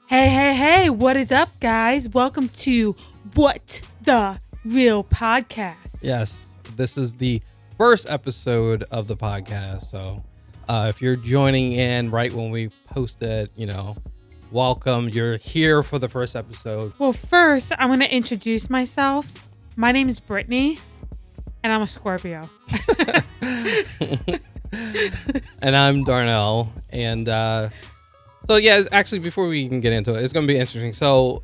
Hey, what is up, guys? Welcome to What the Real Podcast. Yes, this is the first episode of the podcast. So if you're joining in right when we post it, welcome. You're here for the first episode. Well, first, I'm going to introduce myself. My name is Brittany, and I'm a Scorpio. And I'm Darnell. And so, yeah, actually, before we can get into it, it's going to be interesting. So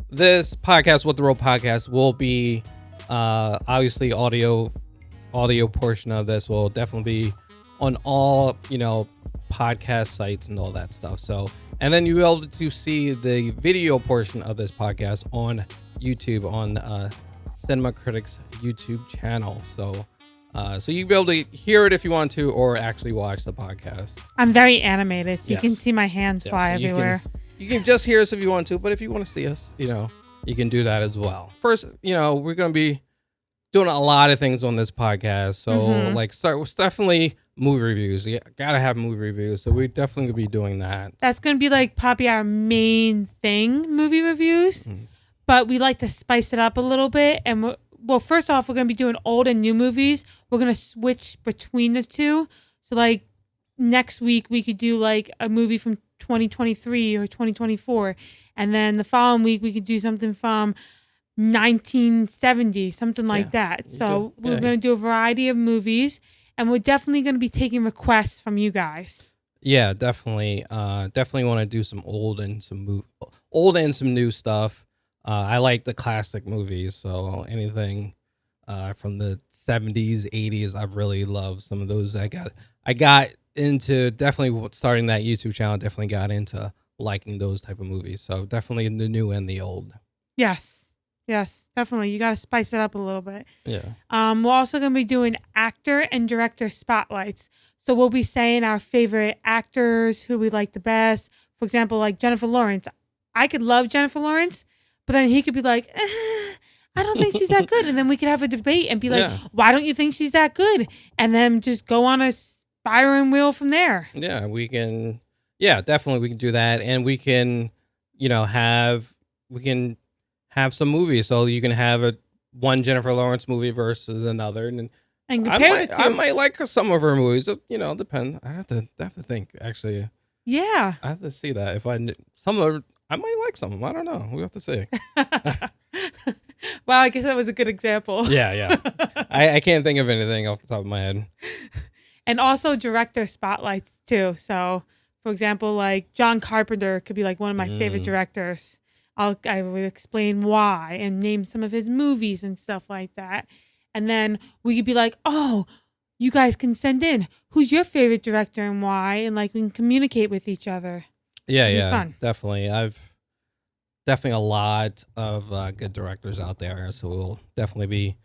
this podcast, What the Real Podcast, will be obviously audio portion of this will definitely be on all, podcast sites and all that stuff. So, and then you'll be able to see the video portion of this podcast on YouTube, on Cinema Critics YouTube channel. So you'll be able to hear it if you want to, or actually watch the podcast. I'm very animated, so you can Yes. see my hands fly so everywhere. You can just hear us if you want to, but if you want to see us, you can do that as well. First, we're going to be doing a lot of things on this podcast. So start with definitely movie reviews. You got to have movie reviews. So we're definitely going to be doing that. That's going to be probably our main thing, movie reviews. But we like to spice it up a little bit. And first off, we're going to be doing old and new movies. We're going to switch between the two. So next week we could do a movie from 2023 or 2024. And then the following week we could do something from 1970, something like that. So we're going to do a variety of movies, and we're definitely going to be taking requests from you guys. Yeah, definitely. Definitely want to do some old and some new stuff. I like the classic movies, so anything from the 70s, 80s, I've really loved some of those. I got into definitely starting that YouTube channel. Definitely got into liking those type of movies. So definitely the new and the old. Yes, definitely. You got to spice it up a little bit. Yeah. We're also going to be doing actor and director spotlights. So we'll be saying our favorite actors, who we like the best. For example, Jennifer Lawrence. I could love Jennifer Lawrence, but then he could be like, I don't think she's that good. And then we could have a debate and be like, why don't you think she's that good? And then just go on a spiraling wheel from there. Yeah, we can. Yeah, definitely we can do that. And we can, have some movies. So you can have one Jennifer Lawrence movie versus another. And compare it to. I might like some of her movies. Depend. I have to think, actually. Yeah. I have to see that. If I might like some of them. I don't know. We have to see. Well, I guess that was a good example. Yeah. I can't think of anything off the top of my head. And also director spotlights too. So, for example, John Carpenter could be one of my favorite directors. I would explain why and name some of his movies and stuff like that. And then we could be oh, you guys can send in who's your favorite director and why, and we can communicate with each other. Yeah, fun. Definitely. I've definitely a lot of good directors out there, so we'll definitely be,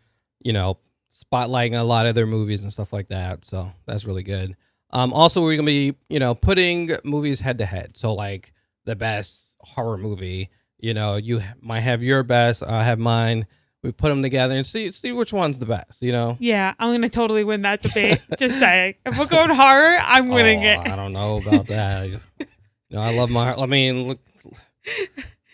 spotlighting a lot of their movies and stuff like that. So that's really good. Also, we're gonna be, putting movies head to head. So the best horror movie. You might have your best, I have mine. We put them together and see which one's the best, Yeah, I'm going to totally win that debate. Just saying. If we're going horror, I'm winning it. I don't know about that. I love look,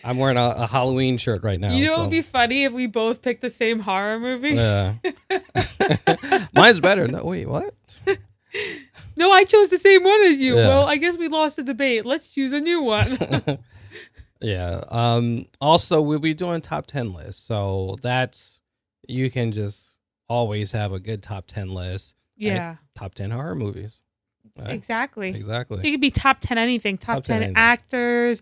I'm wearing a Halloween shirt right now. It would be funny if we both picked the same horror movie? Yeah. Mine's better. No, wait, what? No, I chose the same one as you. Yeah. Well, I guess we lost the debate. Let's choose a new one. Yeah. Also, we'll be doing top 10 lists. So you can just always have a good top 10 list. Yeah. Right? Top 10 horror movies. Right? Exactly. Exactly. It could be top 10 anything. Top 10 anything. actors,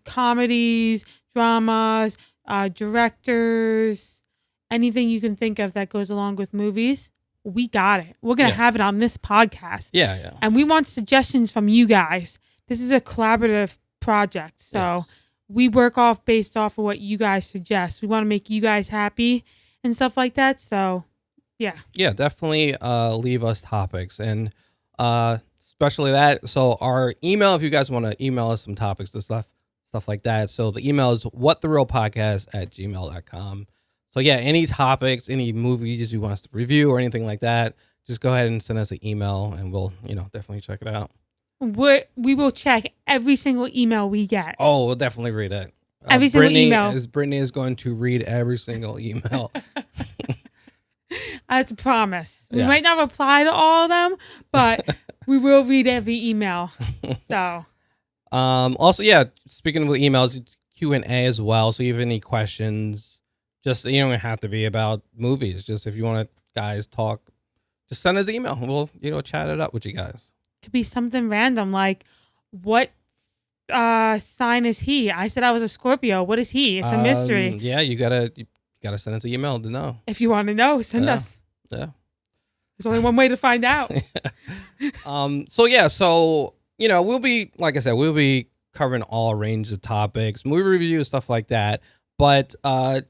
comedies, dramas, directors, anything you can think of that goes along with movies. We got it. We're going to have it on this podcast. Yeah. And we want suggestions from you guys. This is a collaborative project. So we work based off of what you guys suggest. We want to make you guys happy and stuff like that. So, yeah. Yeah, definitely leave us topics. And especially that. So our email, if you guys want to email us some topics and stuff like that. So the email is whattherealpodcast@gmail.com. So yeah, any topics, any movies you want us to review or anything like that, just go ahead and send us an email, and we'll definitely check it out. We will check every single email we get. Oh, we'll definitely read it. Every single email. Brittany is going to read every single email. That's a promise. We Yes. might not reply to all of them, but we will read every email. So Also, yeah, speaking of the emails, Q&A as well. So if you have any questions, just you don't have to be about movies. Just if you want to guys talk, just send us an email. We'll chat it up with you guys. could be something random like, what sign is he? I said I was a Scorpio. What is he? It's a mystery. Yeah, you gotta send us an email to know. If you want to know, send Yeah. us. Yeah. There's only one way to find out. So we'll be, like I said, we'll be covering all range of topics, movie review, stuff like that. But I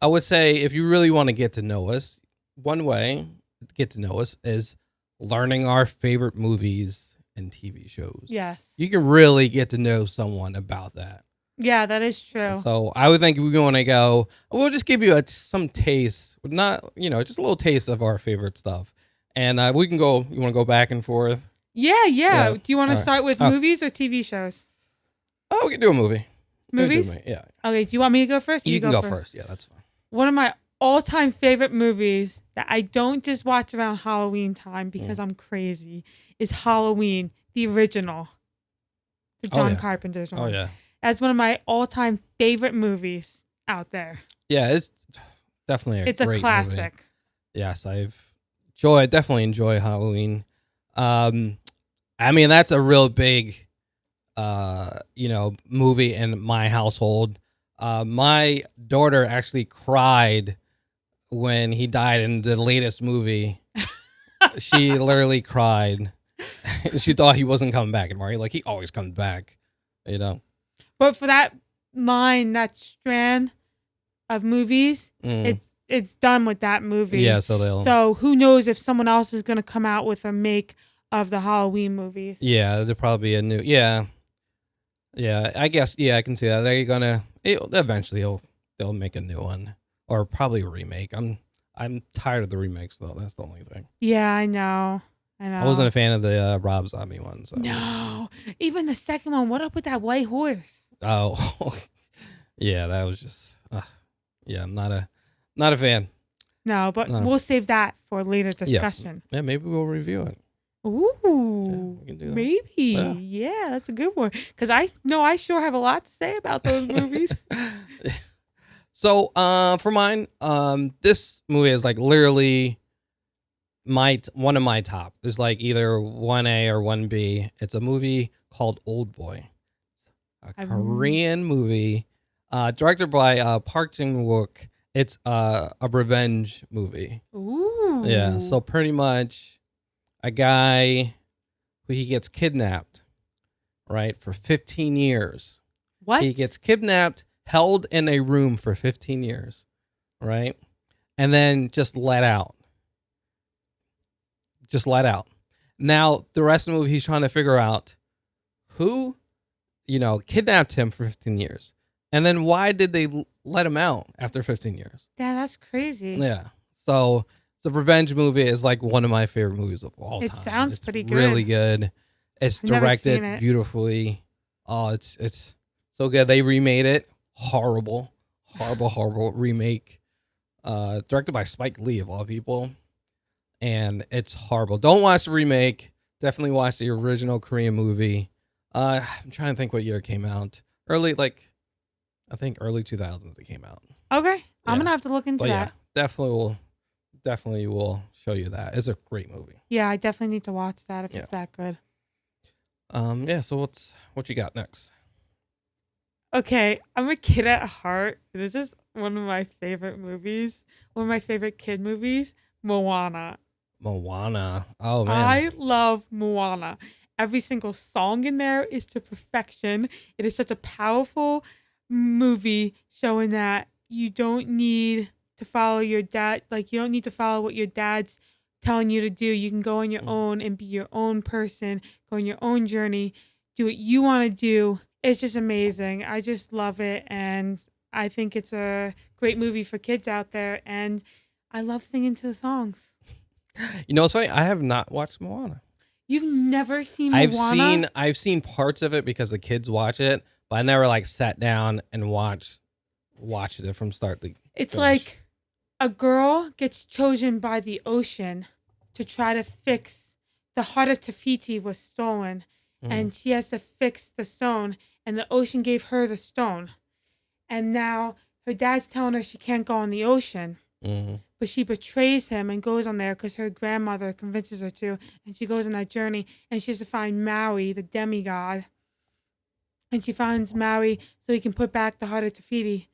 would say if you really want to get to know us, one way to get to know us is learning our favorite movies and TV shows. Yes. You can really get to know someone about that. Yeah, that is true. So I would think we're going to go. We'll just give you some taste, not just a little taste of our favorite stuff, and we can go. You want to go back and forth? Yeah. Yeah. Do you want to All right. start with Oh. movies or TV shows? Oh, we can do a movie. We can do a Movies? movie, yeah. Okay. Do you want me to go first? Or You can go first. Yeah, that's fine. One of my all-time favorite movies that I don't just watch around Halloween time because I'm crazy is Halloween, the original, the Oh, John yeah. Carpenter's one. Oh yeah, That's one of my all-time favorite movies out there. yeah. It's definitely It's a a great classic. movie. Yes, definitely enjoy Halloween. I mean that's a real big, movie in my household. My daughter actually cried when he died in the latest movie. She literally cried. She thought he wasn't coming back anymore. Like he always comes back, But for that line, that strand of movies, Mm. it's done with that movie. Yeah, so they'll. So who knows if someone else is gonna come out with a make of the Halloween movies? Yeah, there'll probably be a new. Yeah, I guess. Yeah, I can see that. They're gonna eventually they'll make a new one or probably a remake. I'm tired of the remakes though. That's the only thing. Yeah, I know. I wasn't a fan of the Rob Zombie one. So. No, even the second one. What up with that white horse? Oh, yeah, that was just. Yeah, I'm not a fan. No, but No. we'll save that for later discussion. Yeah, maybe we'll review it. Ooh, we can do that. maybe. Yeah. Yeah, that's a good one. Because I sure have a lot to say about those movies. So, for mine, this movie is like literally one of my top. It's like either 1A or 1B. It's a movie called Old Boy. A I've- Korean movie, directed by Park Jin-wook. It's a revenge movie. Ooh. Yeah, so pretty much a guy who he gets kidnapped, right, for 15 years. what? He gets kidnapped, held in a room for 15 years, right? And then just let out. Now, the rest of the movie, he's trying to figure out who, kidnapped him for 15 years. And then why did they let him out after 15 years? Yeah, that's crazy. Yeah. So, it's a revenge movie. Is like one of my favorite movies of all It time. sounds It's pretty good. really good. It's I've never directed seen it. beautifully. Oh, it's so good. They remade it. Horrible remake. Directed by Spike Lee of all people, and it's horrible. Don't watch the remake. Definitely watch the original Korean movie. I'm trying to think what year it came out. I think early 2000s it came out. Okay, I'm Yeah. gonna have to look into But yeah, that. definitely will show you that. It's a great movie. Yeah, I definitely need to watch that if Yeah. it's that good. Yeah. So what you got next? Okay, I'm a kid at heart. This is one of my favorite movies. One of my favorite kid movies, Moana. Moana. Oh man. I love Moana. Every single song in there is to perfection. It is such a powerful movie showing that you don't need to follow your dad. Like, you don't need to follow what your dad's telling you to do. You can go on your own and be your own person, go on your own journey, do what you want to do. It's just amazing. I just love it. And I think it's a great movie for kids out there. And I love singing to the songs. You know, it's funny. I have not watched Moana. You've never seen I've Moana? seen parts of it because the kids watch it, but I never like sat down and watched it from start to It's finish. like a girl gets chosen by the ocean to try to fix the heart of Tafiti was stolen, Mm, and she has to fix the stone, and the ocean gave her the stone. And now her dad's telling her she can't go on the ocean, mm, but she betrays him and goes on there because her grandmother convinces her to, and she goes on that journey, and she has to find Maui, the demigod, and she finds Maui so he can put back the heart of Tafiti.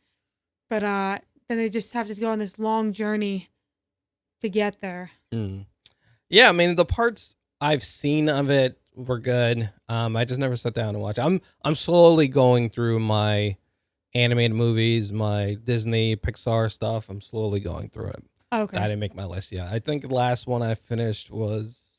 But then they just have to go on this long journey to get there. mm. Yeah, I mean the parts I've seen of it were good. I just never sat down and watched. I'm slowly going through my animated movies, my Disney, Pixar stuff. I'm slowly going through it. I Okay. didn't make my list yet. I think the last one I finished was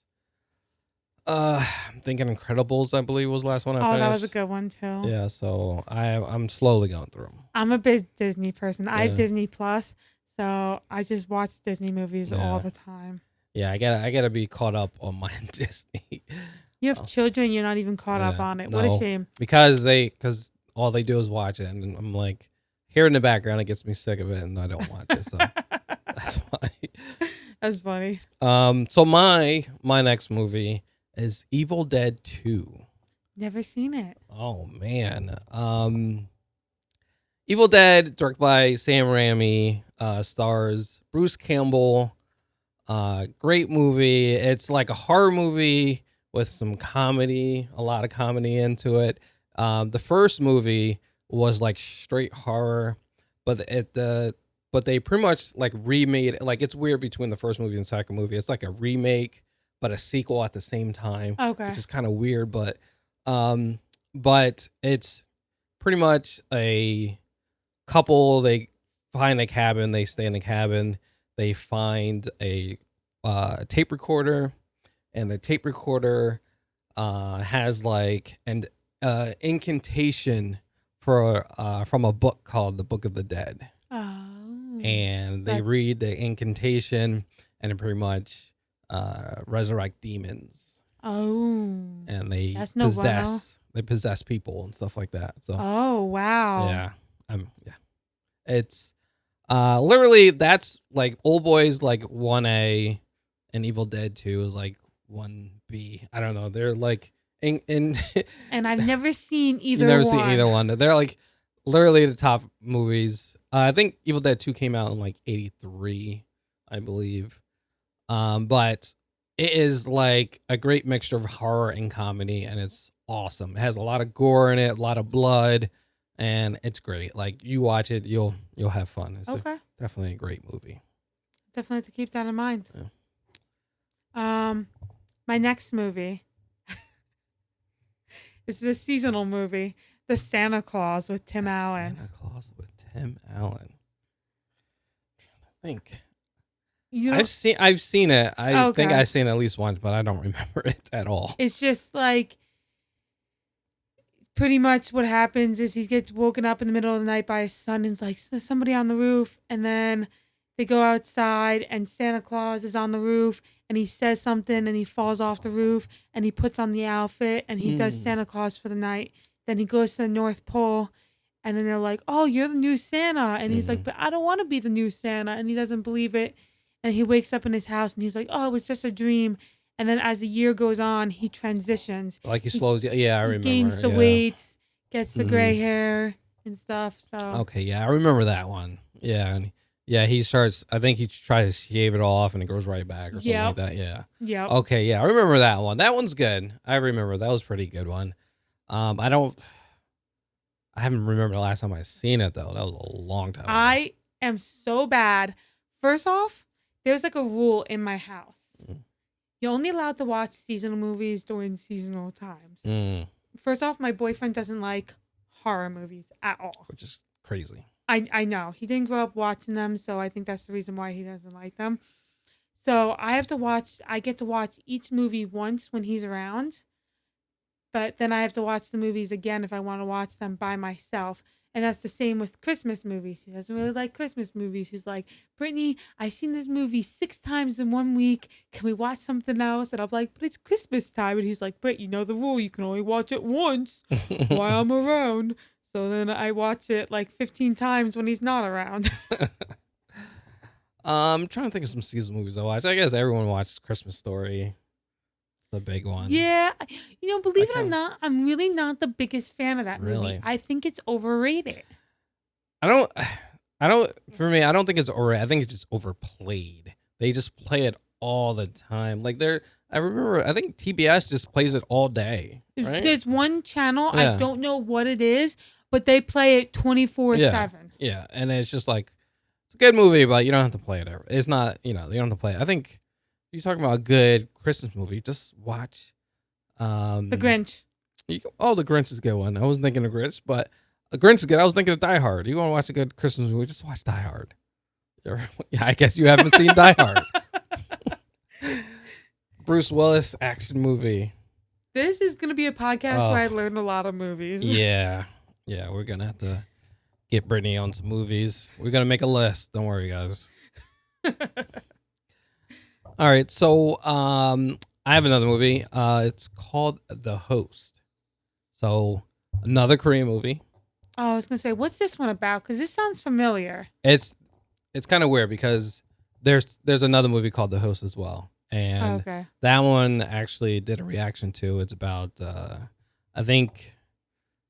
I'm thinking Incredibles, I believe was the last one I Oh, that was a finished. good one too. Yeah, so I'm slowly going through them. I'm a big Disney person. I have Yeah. Disney Plus, so I just watch Disney movies all Yeah. the time. Yeah, I gotta be caught up on my Disney. You have Oh, children, you're not even caught up yeah. on it. What a No. shame. Because all they do is watch it and I'm like here in the background it gets me sick of it and I don't watch it. So that's why. That's funny. So my next movie is Evil Dead 2. Never seen it. Oh man. Evil Dead, directed by Sam Raimi, stars Bruce Campbell. Great movie. It's like a horror movie with some comedy, a lot of comedy into it. The first movie was like straight horror, but but they pretty much like remade it. Like it's weird between the first movie and second movie. It's like a remake, but a sequel at the same time, Okay. which is kind of weird. Um, but it's pretty much a couple. They find a cabin. They stay in the cabin. They find a tape recorder, and the tape recorder has like an incantation for from a book called the Book of the Dead, Oh. and they That read the incantation, and it pretty much resurrect demons, oh. and That's no bueno. they possess people and stuff like that. So Oh wow. yeah, yeah, it's literally that's like Old Boys like 1A and Evil Dead 2 is like 1B. I don't know. They're like in And I've never seen you either never see either one. one. They're like literally the top movies. I think Evil Dead 2 came out in like 83, I believe. But it is like a great mixture of horror and comedy and it's awesome. It has a lot of gore in it, a lot of blood, and it's great. Like you watch it, you'll have fun. Okay. Definitely a great movie. Definitely have to keep that in mind. Yeah. My next movie. This is a seasonal movie. The Santa Claus with Tim Allen. Santa Claus with Tim Allen. I'm trying to think. You know, I've seen it. I think okay. I've seen it at least once, but I don't remember it at all. It's just like pretty much what happens is he gets woken up in the middle of the night by his son and is like, there's somebody on the roof. And then they go outside and Santa Claus is on the roof and he says something and he falls off the roof and he puts on the outfit and he does Mm. Santa Claus for the night. Then he goes to the North Pole and then they're like, oh, you're the new Santa. And he's like, Mhm. but I don't want to be the new Santa. And he doesn't believe it. And he wakes up in his house and he's like, oh, it was just a dream. And then as the year goes on, he transitions. Like he slows. Yeah, I He remember. gains the Yeah. weight, gets the gray Mhm. hair and stuff. So Okay, yeah, I remember that one. Yeah, and yeah, he starts. I think he tries to shave it off, and it goes right back or something like yep, that. Yeah. yep. Okay, yeah, I remember that one. That one's good. I remember that was a pretty good one. I don't. I haven't remember the last time I seen it though. That was a long time ago. I am so bad. First off, there's like a rule in my house. Mm. You're only allowed to watch seasonal movies during seasonal times. Mm, First off, my boyfriend doesn't like horror movies at all. which is crazy. I know. He didn't grow up watching them, so I think that's the reason why he doesn't like them. So I get to watch each movie once when he's around, but then I have to watch the movies again if I want to watch them by myself. And that's the same with Christmas movies. He doesn't really like Christmas movies. He's like, Brittany, I've seen this movie 6 times in 1 week. Can we watch something else? And I'm like, but it's Christmas time. And he's like, Britt, you know the rule. You can only watch it once while I'm around. So then I watch it like 15 times when he's not around. I'm trying to think of some season movies I watch. I guess everyone watched Christmas Story, the big one. Yeah. Believe it or kinda- not, I'm really not the biggest fan of that movie. Really? I think it's overrated. I don't. For me, I don't think it's overrated. I think it's just overplayed. They just play it all the time. Like I remember. I think TBS just plays it all day. Right? There's one channel, Yeah. I don't know what it is, but they play it 24/7. Yeah, and it's just like it's a good movie, but you don't have to play it ever. It's not. You don't have to play it. I think if you're talking about a good Christmas movie, just watch. The Grinch. The Grinch is a good one. I wasn't thinking of Grinch, but the Grinch is good. I was thinking of Die Hard. You want to watch a good Christmas movie? Just watch Die Hard. Yeah, I guess you haven't seen Die Hard. Bruce Willis action movie. This is going to be a podcast Oh. where I learn a lot of movies. Yeah, we're gonna have to get Brittany on some movies. We're gonna make a list. Don't worry, guys. All right, so I have another movie. It's called The Host. So another Korean movie. Oh, I was going to say, what's this one about? Because this sounds familiar. It's kind of weird because there's another movie called The Host as well, and Okay. that one actually did a reaction to. It's about I think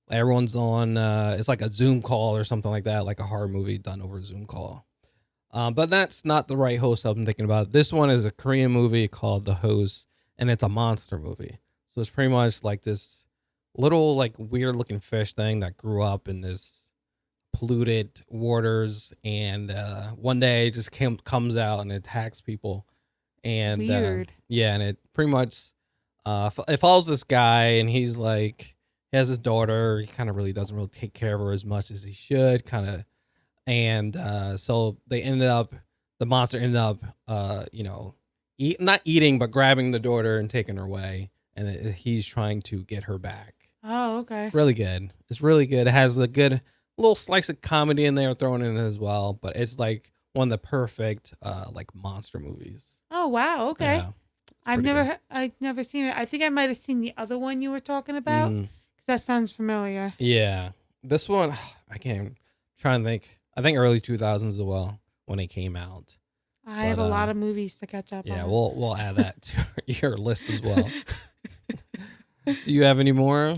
everyone's on. It's like a Zoom call or something like that, like a horror movie done over a Zoom call. But that's not the right host I'm thinking about. This one is a Korean movie called The Host, and it's a monster movie. So it's pretty much like this little like weird looking fish thing that grew up in this polluted waters, and one day it just comes out and attacks people. And Weird. yeah, and it pretty much it follows this guy, and he's like he has his daughter. He kind of really doesn't really take care of her as much as he should, kind of. And so the monster ended up, not eating, but grabbing the daughter and taking her away. And he's trying to get her back. Oh, okay. It's really good. It's really good. It has a good little slice of comedy in there thrown in as well. But it's like one of the perfect like monster movies. Oh, wow. Okay. Yeah, it's I've pretty good. I've never seen it. I think I might have seen the other one you were talking about Mhm. because that sounds familiar. Yeah, this one I can't. Trying to think. I think early 2000s as well when it came out. I have But, a lot of movies to catch up Yeah, on. we'll add that to your list as well. Do you have any more?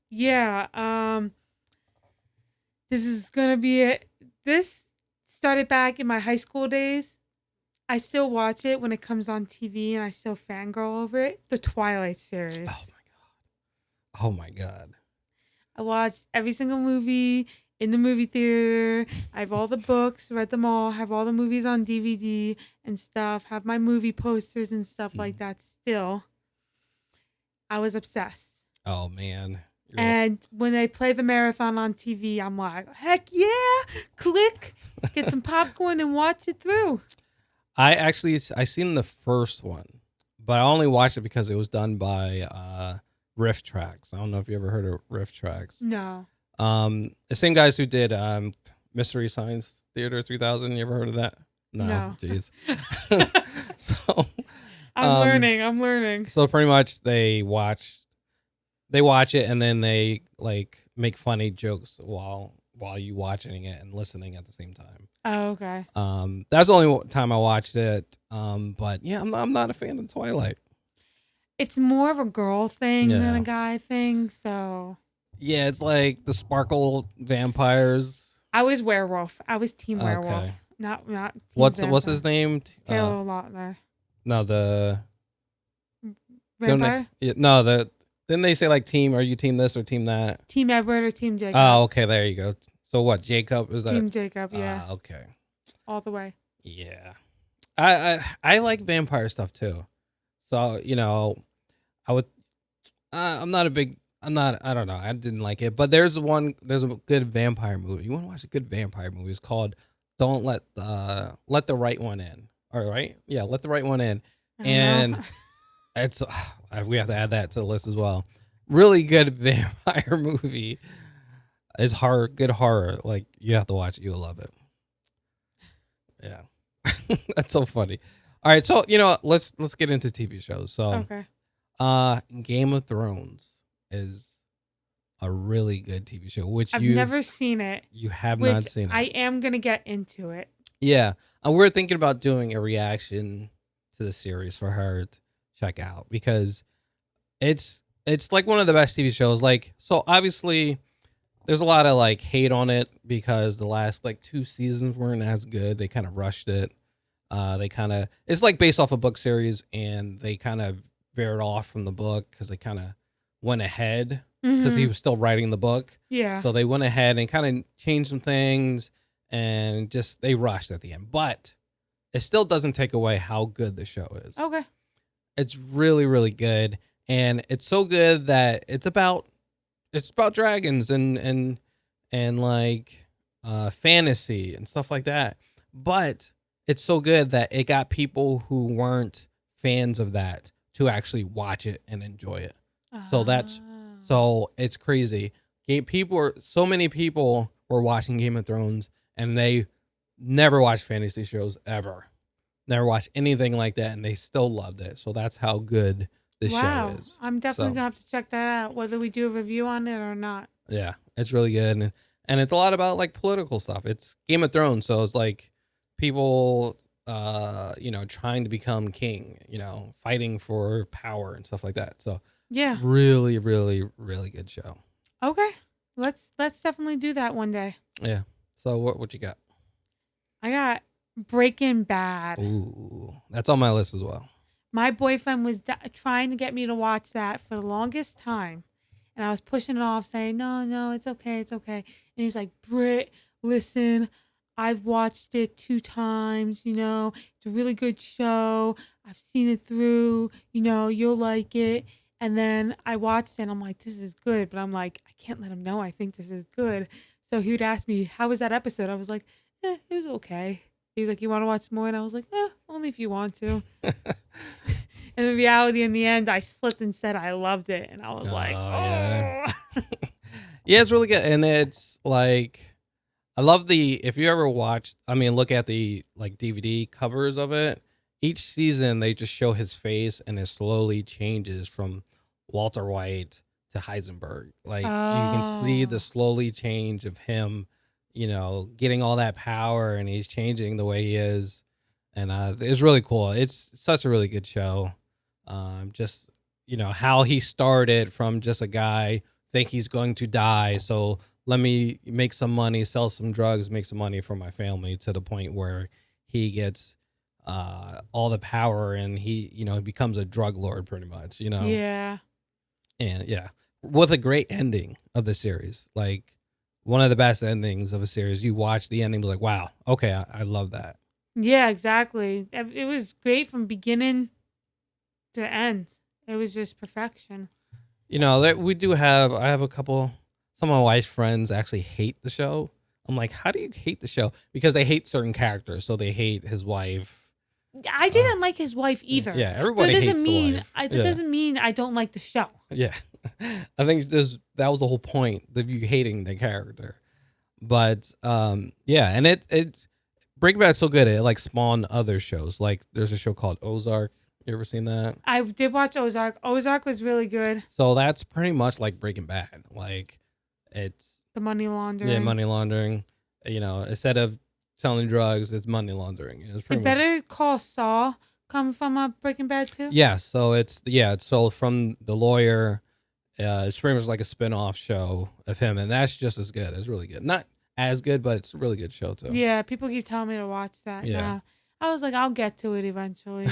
Yeah. This is gonna be it. This started back in my high school days. I still watch it when it comes on TV, and I still fangirl over it. The Twilight series. Oh my god. I watched every single movie in the movie theater. I have all the books, read them all, have all the movies on DVD and stuff, have my movie posters and stuff like that still. I was obsessed. Oh man. And when they play the marathon on TV, I'm like, heck yeah, click, get some popcorn and watch it through. I seen the first one, but I only watched it because it was done by Riff Tracks. I don't know if you ever heard of Riff Tracks. No. The same guys who did Mystery Science Theater 3000. You ever heard of that? No. Jeez. So I'm learning. So pretty much they watch it and then they like make funny jokes while you watching it and listening at the same time. Oh, okay. That's the only time I watched it. But yeah, I'm not a fan of Twilight. It's more of a girl thing than Yeah. a guy thing, so Yeah, it's like the sparkle vampires. I was werewolf. I was team Okay. werewolf. Not team What's vampire. his name? Taylor Lautner. No, the Vampire? didn't they say like team? Are you team this or team that? Team Edward or Team Jacob? Oh, okay, there you go. So what? Jacob is that? Team Jacob, yeah. Okay. All the way. Yeah, I like vampire stuff too. So I would. I'm not a big. I'm not. I don't know. I didn't like it, but there's a good vampire movie. You want to watch a good vampire movie? It's called "Don't Let the Right One In." All right. Yeah, Let the Right One In. I don't And know. it's we have to add that to the list as well. Really good vampire movie. It's horror, good horror. Like you have to watch it. You'll love it. Yeah. That's so funny. All right, so let's get into TV shows. So, Okay. Game of Thrones is a really good TV show, which I've you never seen it, you have not which seen I it. am gonna get into it. Yeah, we're thinking about doing a reaction to the series for her to check out because it's like one of the best TV shows. Like, so obviously there's a lot of like hate on it because the last like two seasons weren't as good. They kind of rushed it. They kind of it's like based off a book series, and they kind of veered off from the book because they kind of went ahead because he Hmm. was still writing the book. Yeah. So they went ahead and kind of changed some things, and just they rushed at the end. But it still doesn't take away how good the show is. Okay. It's really really good, and it's so good that it's about dragons and like fantasy and stuff like that. But it's so good that it got people who weren't fans of that to actually watch it and enjoy it. So that's Ah. so it's crazy. So many people were watching Game of Thrones and they never watched fantasy shows ever. Never watched anything like that, and they still loved it. So that's how good this show Wow. is. I'm definitely So gonna have to check that out, whether we do a review on it or not. yeah, it's really good, and it's a lot about like political stuff. It's Game of Thrones, so it's like people, trying to become king, fighting for power and stuff like that. So Yeah. really, really, really good show. Okay. Let's definitely do that one day. Yeah. So what you got? I got Breaking Bad. Ooh, that's on my list as well. My boyfriend was trying to get me to watch that for the longest time. And I was pushing it off, saying, no, no, it's okay, it's okay. And he's like, Britt, listen, I've watched it 2 times, it's a really good show. I've seen it through, you'll like it. And then I watched it and I'm like, this is good. But I'm like, I can't let him know I think this is good. So he would ask me, how was that episode? I was like, it was okay. He's like, you want to watch more? And I was like, only if you want to. And the reality in the end, I slipped and said I loved it. And I was like, Yeah. oh. Yeah, it's really good, and it's like I love if you ever look at the like DVD covers of it. Each season they just show his face, and it slowly changes from Walter White to Heisenberg. Like you can see the Oh. slowly change of him, getting all that power, and he's changing the way he is, and it's really cool. It's such a really good show. Just how he started from just a guy think he's going to die, so let me make some money, sell some drugs, make some money for my family, to the point where he gets all the power, and he becomes a drug lord pretty much, Yeah. and yeah, with a great ending of the series, like one of the best endings of a series. You watch the ending, be like, wow, okay, I love that. Yeah, exactly. It was great from beginning to end. It was just perfection. I have a couple, some of my wife's friends actually hate the show. I'm like, how do you hate the show? Because they hate certain characters, so they hate his wife. I didn't like his wife either. Yeah, That everybody doesn't hates the mean wife. that Yeah. doesn't mean I don't like the show. Yeah, I think that was the whole point of you hating the character. But yeah, and it Breaking Bad's so good it like spawned other shows. Like there's a show called Ozark. You ever seen that? I did watch Ozark. Ozark was really good. So that's pretty much like Breaking Bad. Like it's The money laundering. yeah, money laundering. Instead of selling drugs, it's money laundering. It's pretty Did much Better Call Saul come from a Breaking Bad too? yeah. So it's sold from the lawyer. It's pretty much like a spin-off show of him, and that's just as good. It's really good. Not as good, but it's a really good show too. Yeah, people keep telling me to watch that Yeah. now. I was like, I'll get to it eventually.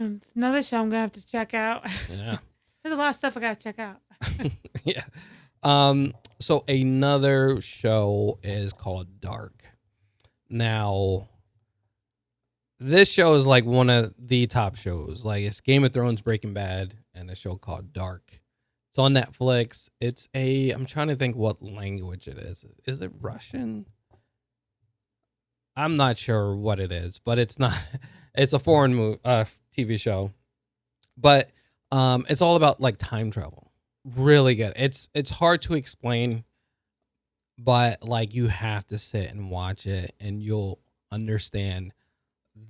And it's another show I'm gonna have to check out. Yeah. There's a lot of stuff I gotta check out. Yeah. So another show is called Dark. Now, this show is like one of the top shows. Like it's Game of Thrones, Breaking Bad, and a show called Dark. It's on Netflix. I'm trying to think what language it is. Is it Russian? I'm not sure what it is, but it's not. It's a foreign TV show, but it's all about like time travel. Really good. It's hard to explain but like you have to sit and watch it and you'll understand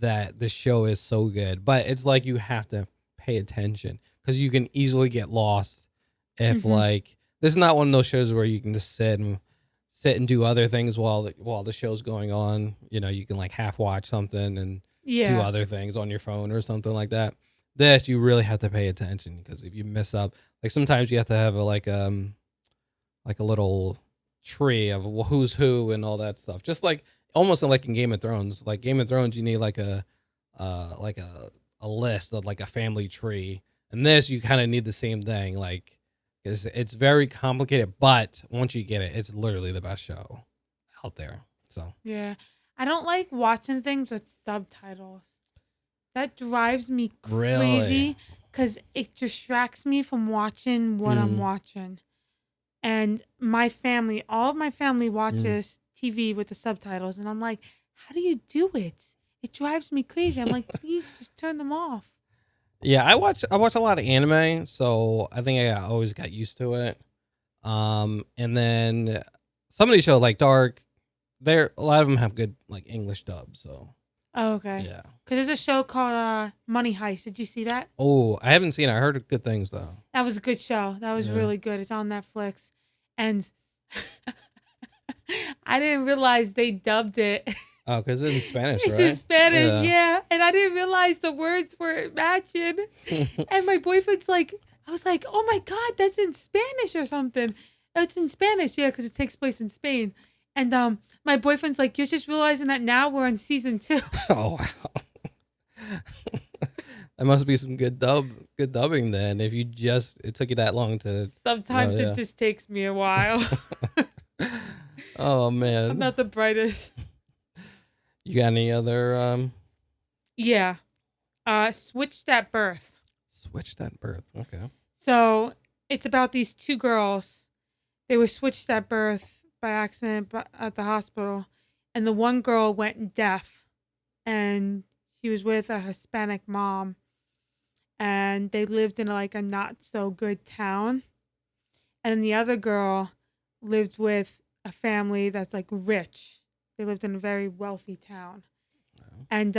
that the show is so good. But it's like you have to pay attention because you can easily get lost if Hmm. like this is not one of those shows where you can just sit and do other things while the show's going on. You know, you can like half watch something and do Yeah. other things on your phone or something like that. This you really have to pay attention because if you miss up, like sometimes you have to have like a little tree of who's who and all that stuff. Just like almost like in Game of Thrones. Like Game of Thrones, you need like a list of like a family tree. And this you kind of need the same thing. Like it's very complicated, but once you get it, it's literally the best show out there. So Yeah. I don't like watching things with subtitles. That drives me really, crazy because it distracts me from watching what I'm mm, watching. And my family, all of my family mm. watches TV with the subtitles. And I'm like, how do you do it? It drives me crazy. I'm like, please just turn them off. Yeah, I watch a lot of anime, so I think I always got used to it. And then some of these shows like Dark, there a lot of them have good like English dub. So Oh, okay. yeah. Because there's a show called Money Heist. Did you see that? Oh, I haven't seen it. I heard good things though. That was a good show. That was Yeah. really good. It's on Netflix. And I didn't realize they dubbed it. Oh, because it's in Spanish, It's in right? Spanish, Yeah. yeah. And I didn't realize the words weren't matching. And my boyfriend's like, I was like, oh my God, that's in Spanish or something. It's in Spanish, yeah, because it takes place in Spain. And my boyfriend's like, you're just realizing that now we're on season 2. Oh wow. That must be some good dubbing then. If you just it took you that long to know, Sometimes it yeah. just takes me a while. Oh I'm man. not the brightest. You got any other Yeah. Switched at birth. switch that birth? Okay. So it's about these two girls. They were switched at birth by accident at the hospital, and the one girl went deaf, and she was with a Hispanic mom, and they lived in like a not so good town, and then the other girl lived with a family that's like rich. They lived in a very wealthy town, and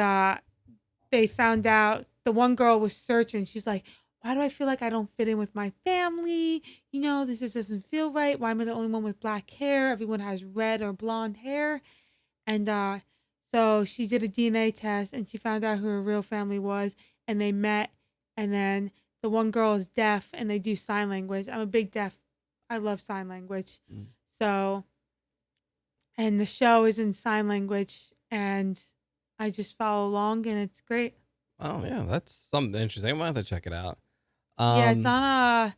they found out the one girl was searching. She's like, why do I feel like I don't fit in with my family? You know, this just doesn't feel right. Why am I the only one with black hair? Everyone has red or blonde hair. And so she did a DNA test and she found out who her real family was. And they met. And then the one girl is deaf and they do sign language. I'm a big deaf. I love sign language. Mm. So, and the show is in sign language. And I just follow along and it's great. Oh yeah, that's something interesting. I might have to check it out. Yeah, Um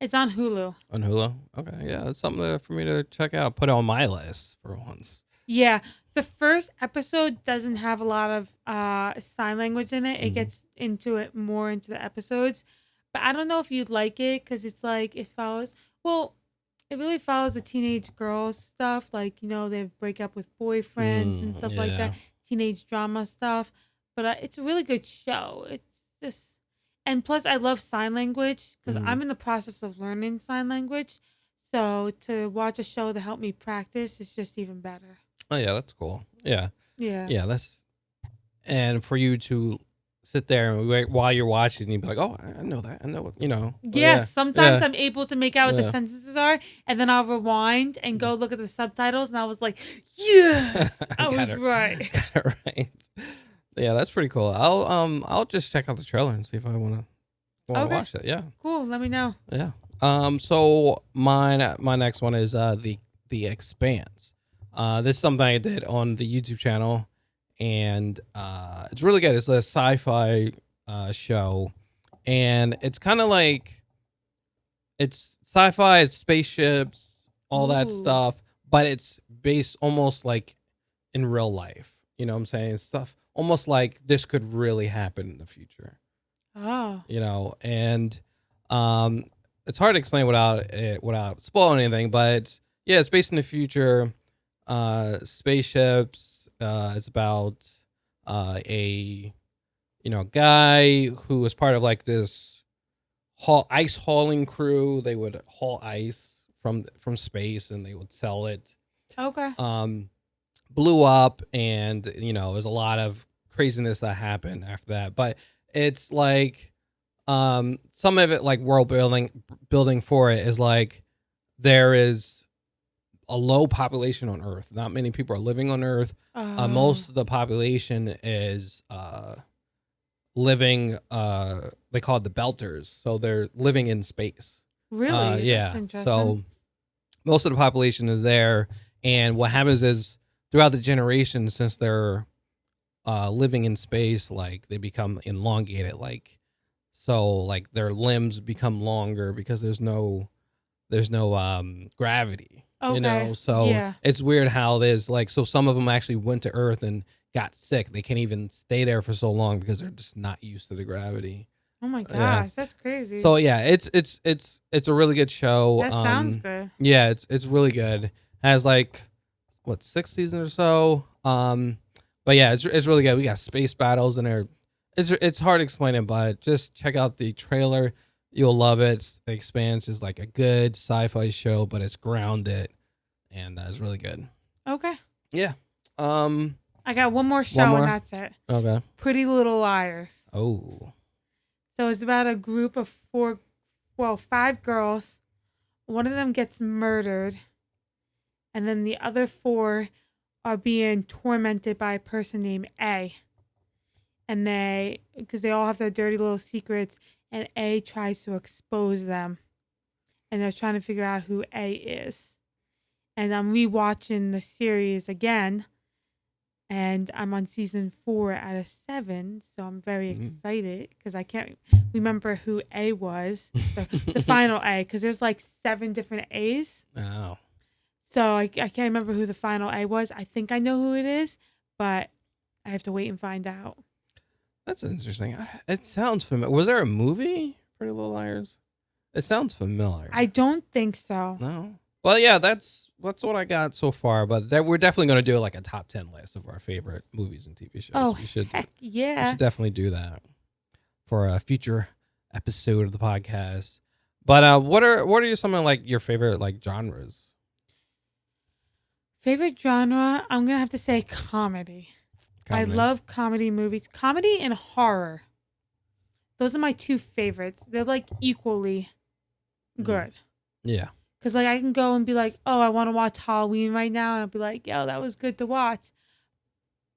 it's on Hulu. on Hulu. Okay, yeah, that's something for me to check out. Put it on my list for once. Yeah, the first episode doesn't have a lot of sign language in it. It Hmm. gets into it more into the episodes, but I don't know if you'd like it because it's like it follows. Well, it really follows the teenage girls stuff, like they break up with boyfriends and stuff like Yeah. that, teenage drama stuff. But it's a really good show. It's just, and plus I love sign language because Hmm. I'm in the process of learning sign language. So to watch a show to help me practice is just even better. Oh yeah, that's cool. Yeah. Yeah. Yeah, that's and for you to sit there and wait while you're watching, you'd be like, "Oh, I know that. I know what Oh, yeah, Yes, sometimes yeah, I'm able to make out what the yeah." sentences are, and then I'll rewind and go look at the subtitles, and I was like, yes, I got was it, right. got it right. Yeah, that's pretty cool. I'll just check out the trailer and see if I wanna Okay, watch it. Yeah, cool. Let me know. yeah. So my next one is the Expanse. This is something I did on the YouTube channel, and it's really good. It's a sci-fi show, and it's kind of like it's sci-fi, it's spaceships, all that Ooh. stuff, but it's based almost like in real life. You know what I'm saying? Stuff almost like this could really happen in the future. Oh. And um, it's hard to explain without spoiling anything, but yeah, it's based in the future. Spaceships. It's about a guy who was part of like this ice hauling crew. They would haul ice from space and they would sell it. Okay. Blew up, and there's a lot of craziness that happened after that. But it's like some of it, like world building for it, is like there is a low population on Earth. Not many people are living on Earth. Oh, Most of the population is living. They call it the Belters, so they're living in space. really? That's Yeah. interesting. So most of the population is there, and what happens is throughout the generations, since they're living in space, like they become elongated, like their limbs become longer because there's no gravity, Okay. so Yeah. it's weird how it is, like, so some of them actually went to Earth and got sick. They can't even stay there for so long because they're just not used to the gravity. Oh my Yeah. gosh, that's crazy. So yeah, it's a really good show. That sounds good. Yeah, it's really good. Has like what, 6 seasons or so. But yeah, it's really good. We got space battles in there. It's hard to explain it, but just check out the trailer. You'll love it. The Expanse is like a good sci-fi show, but it's grounded, and it's really good. Okay. Yeah. Um. I got one more show One more. and that's it. Okay. Pretty Little Liars. Oh. So it's about a group of five girls. One of them gets murdered, and then the other four are being tormented by a person named A. And because they all have their dirty little secrets, and A tries to expose them. And they're trying to figure out who A is. And I'm rewatching the series again, and I'm on season 4 out of 7, so I'm very excited because I can't remember who A was, the final A, because there's like 7 different A's. Oh. So I can't remember who the final A was. I think I know who it is, but I have to wait and find out. That's interesting. It sounds familiar. Was there a movie, Pretty Little Liars? It sounds familiar. I don't think so. No. Well, yeah, that's what I got so far. But we're definitely going to do like a top 10 list of our favorite movies and TV shows. Oh, we should heck we yeah. should definitely do that for a future episode of the podcast. But what are some of like your favorite like genres? Favorite genre? I'm going to have to say comedy. I Comedy? love comedy movies. Comedy and horror. Those are my 2 favorites. They're like equally good. Yeah. Because like I can go and be like, oh, I want to watch Halloween right now. And I'll be like, yo, that was good to watch.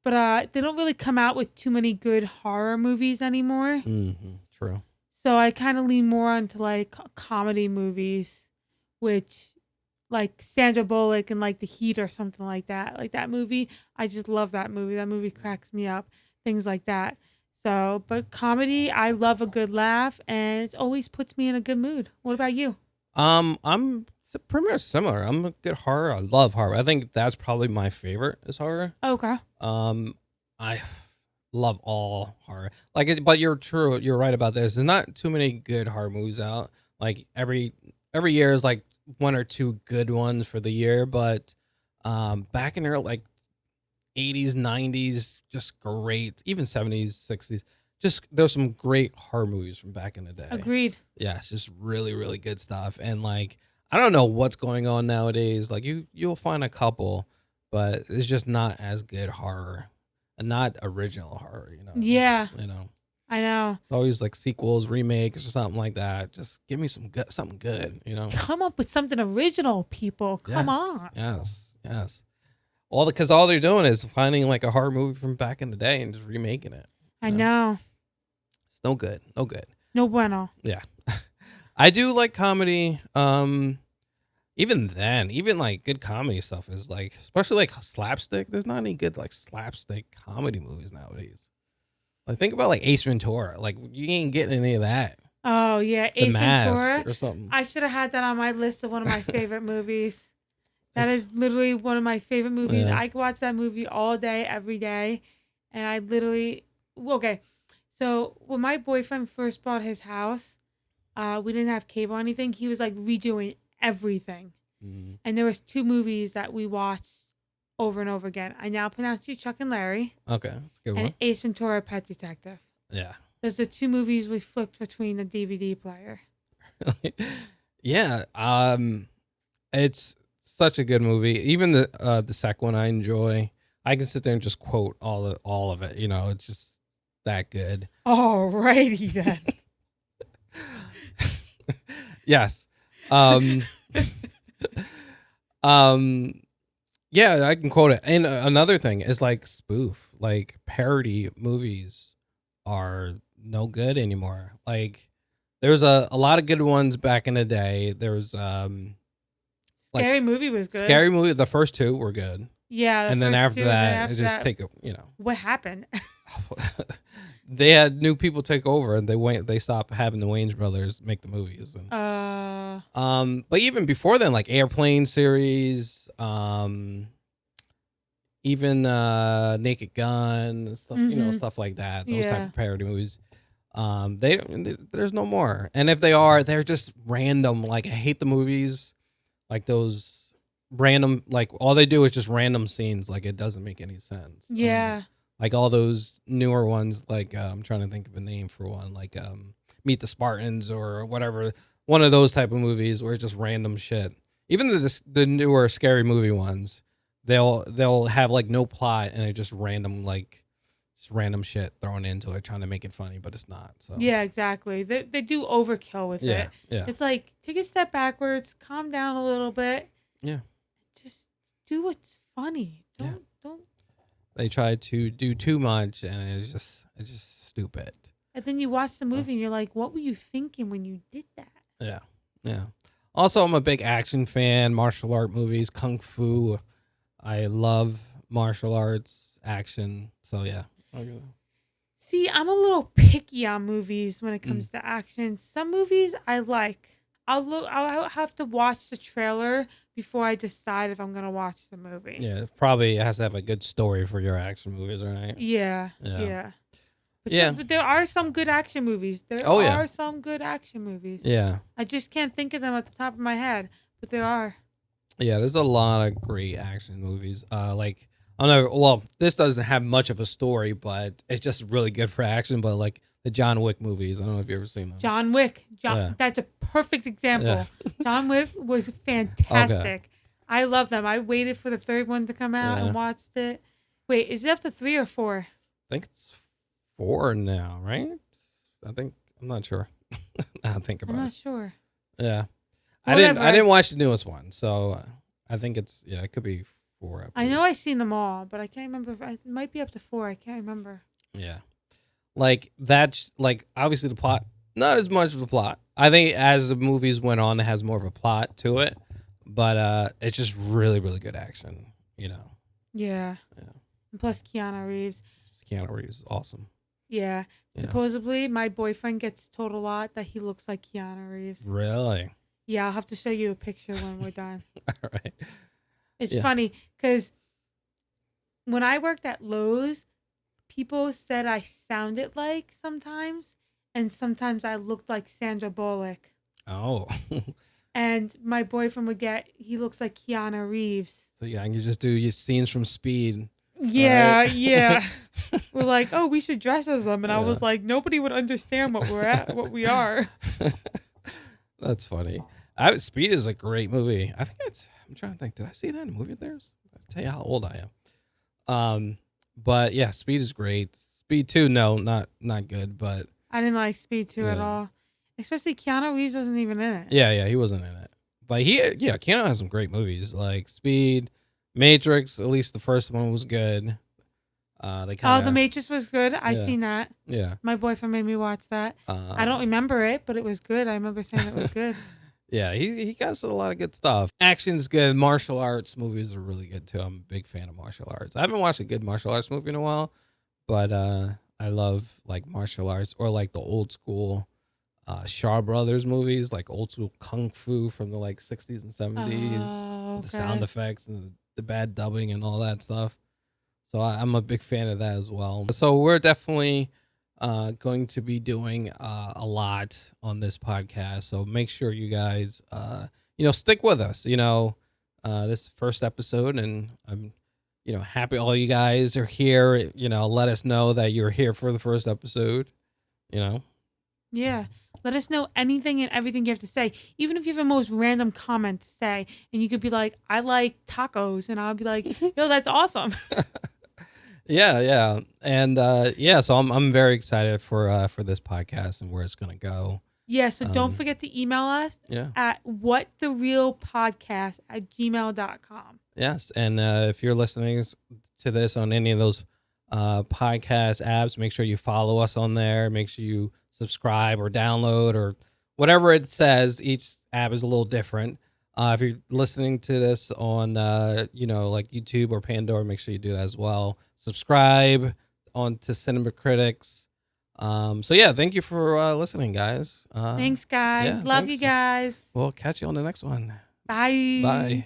But they don't really come out with too many good horror movies anymore. Mm-hmm. True. So I kind of lean more onto like comedy movies, which like Sandra Bullock and like The Heat or something like that. Like that movie, I just love that movie. That movie cracks me up. Things like that. So, but comedy, I love a good laugh, and it always puts me in a good mood. What about you? I'm pretty much similar. I'm a good horror. I love horror. I think that's probably my favorite is horror. Okay. I love all horror. But you're true. You're right about this. There's not too many good horror movies out. Like every year is like 1 or 2 good ones for the year. But back in there like 80s, 90s, just great. Even 70s, 60s. Just there's some great horror movies from back in the day. Agreed. Yeah, it's just really, really good stuff. And like, I don't know what's going on nowadays. Like you'll find a couple, but it's just not as good horror, and not original horror. Yeah, You know, I know. it's always like sequels, remakes, or something like that. Just give me something good. Come up with something original, people. Come on. Yes. Because all they're doing is finding like a horror movie from back in the day and just remaking it. I know. It's no good. No good. No bueno. Yeah. I do like comedy. Even then, even like good comedy stuff is like, especially like slapstick. There's not any good like slapstick comedy movies nowadays. Like think about like Ace Ventura. Like you ain't getting any of that. Oh yeah, The Ace Mask Ventura. or something. I should have had that on my list of one of my favorite movies. That is literally one of my favorite movies. Yeah. I could watch that movie all day, every day, and I literally okay. So when my boyfriend first bought his house, we didn't have cable or anything. He was like redoing everything, Mm, and there was 2 movies that we watched over and over again. I now pronounce you Chuck and Larry, okay, that's a good and one. Ace Ventura: Pet Detective. Yeah. Those are 2 movies we flipped between the DVD player. Yeah. It's such a good movie. Even the second one I enjoy. I can sit there and just quote all of it. You know, it's just that good. Alrighty then. Yes. Um, um, yeah, I can quote it. And another thing is like spoof, like parody movies are no good anymore. Like there was a lot of good ones back in the day. There was like Scary Movie was good. Scary Movie. The first two were good, Yeah, and then after that, it just take a What happened? they had new people take over, and they stopped having the Wayans brothers make the movies. And, but even before then, like Airplane series, even Naked Gun and stuff, stuff like that. Those type of parody movies. There's no more, and if they are, they're just random. Like I hate the movies, like those random, like all they do is just random scenes. Like it doesn't make any sense. Yeah. Like all those newer ones, like I'm trying to think of a name for one, like Meet the Spartans or whatever. One of those type of movies where it's just random shit. Even the newer Scary Movie ones, they'll have like no plot and it's just random shit thrown into it, trying to make it funny, but it's not. So yeah, exactly. They do overkill with it. Yeah. It's like take a step backwards, calm down a little bit. Yeah. Just do what's funny. Don't. They try to do too much, and it's just stupid. And then you watch the movie, and you're like, "What were you thinking when you did that?" Yeah. Also, I'm a big action fan. Martial art movies, kung fu. I love martial arts, action. So yeah. See, I'm a little picky on movies when it comes to action. Some movies I like. I'll have to watch the trailer before I decide if I'm gonna watch the movie. Yeah, probably has to have a good story for your action movies, right? Yeah. But there are some good action movies. There are some good action movies. Yeah. I just can't think of them at the top of my head, but there are. Yeah, there's a lot of great action movies. Like I don't know. Well, this doesn't have much of a story, but it's just really good for action. But like the John Wick movies, I don't know if you've ever seen them. John Wick. That's a perfect example. Yeah. John Wick was fantastic. Okay. I love them. I waited for the third one to come out and watched it. Wait, is it up to 3 or 4? I think it's 4 now, right? I'm not sure. I'll think about it. I'm not sure. Yeah. Whatever. I didn't watch the newest one, so I think it could be 4. I know I've seen them all, but I can't remember. It might be up to 4. I can't remember. Yeah. Like that's like obviously the plot, not as much of a plot. I think as the movies went on, it has more of a plot to it, but it's just really, really good action, Yeah. Yeah. And plus Keanu Reeves. Keanu Reeves is awesome. Yeah. Supposedly, my boyfriend gets told a lot that he looks like Keanu Reeves. Really? Yeah, I'll have to show you a picture when we're done. All right. It's funny because when I worked at Lowe's, people said I sounded like sometimes, and sometimes I looked like Sandra Bullock. Oh. And my boyfriend he looks like Keanu Reeves. So yeah, you just do your scenes from Speed. Yeah, right? yeah. We're like, oh, we should dress as them, and I was like, nobody would understand what we are. That's funny. Speed is a great movie. I think I'm trying to think. Did I see that in a movie of theirs? I'll tell you how old I am. But yeah, Speed is great. Speed 2, no, not good, but I didn't like Speed 2 at all. Especially Keanu Reeves wasn't even in it. Yeah, he wasn't in it. But Keanu has some great movies like Speed, Matrix. At least the first one was good. The Matrix was good. I seen that. Yeah. My boyfriend made me watch that. I don't remember it, but it was good. I remember saying it was good. Yeah, he got a lot of good stuff. Action's good. Martial arts movies are really good too. I'm a big fan of martial arts. I haven't watched a good martial arts movie in a while, but I love like martial arts or like the old school Shaw Brothers movies, like old school kung fu from the like 60s and 70s. Oh, okay. The sound effects and the bad dubbing and all that stuff. So I'm a big fan of that as well. So we're definitely going to be doing a lot on this podcast. So make sure you guys, stick with us. This first episode, and I'm, happy all you guys are here. Let us know that you're here for the first episode. Yeah. Let us know anything and everything you have to say. Even if you have a most random comment to say, and you could be like, I like tacos. And I'll be like, yo, that's awesome. Yeah. And so I'm very excited for this podcast and where it's gonna go. Yeah, so don't Um, forget to email us Yeah. at whattherealpodcast@gmail.com. Yes. And if you're listening to this on any of those podcast apps, make sure you follow us on there. Make sure you subscribe or download or whatever it says. Each app is a little different. If you're listening to this on, like YouTube or Pandora, make sure you do that as well. Subscribe on to Cinema Critics. Thank you for listening, guys. Thanks, guys. yeah, Love you thanks. guys. We'll catch you on the next one. Bye. Bye.